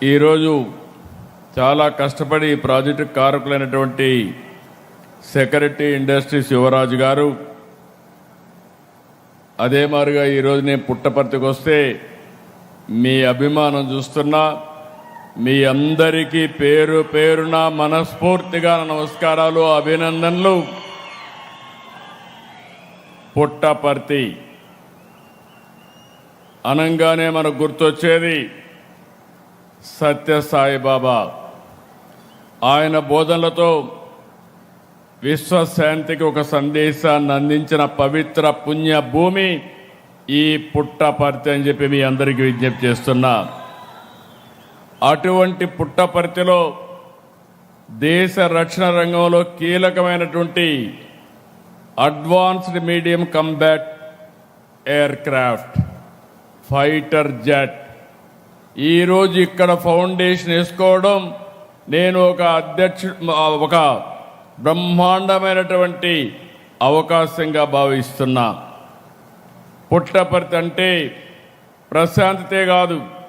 ఈరోజు చాలా కష్టపడి ఈ ప్రాజెక్టు కారకులైనటువంటి సెక్రటరీ ఇండస్ట్రీస్ యువరాజు గారు, అదే మాదిరిగా ఈరోజు నేను పుట్టపర్తికి వస్తే మీ అభిమానం చూస్తున్నా. మీ అందరికీ పేరు పేరున మనస్ఫూర్తిగా నమస్కారాలు, అభినందనలు. పుట్టపర్తి అనంగానే మనకు గుర్తొచ్చేది సత్యసాయిబాబా. ఆయన బోధనలతో విశ్వశాంతికి ఒక సందేశాన్ని అందించిన పవిత్ర పుణ్య భూమి ఈ పుట్టపర్తి అని చెప్పి మీ అందరికీ విజ్ఞప్తి చేస్తున్నా. అటువంటి పుట్టపర్తిలో దేశ రక్షణ రంగంలో కీలకమైనటువంటి advanced medium combat air craft fighter jet ఈరోజు ఇక్కడ ఫౌండేషన్ వేసుకోవడం నేను ఒక బ్రహ్మాండమైనటువంటి అవకాశంగా భావిస్తున్నా. పుట్టపర్తి అంటే ప్రశాంతతే కాదు,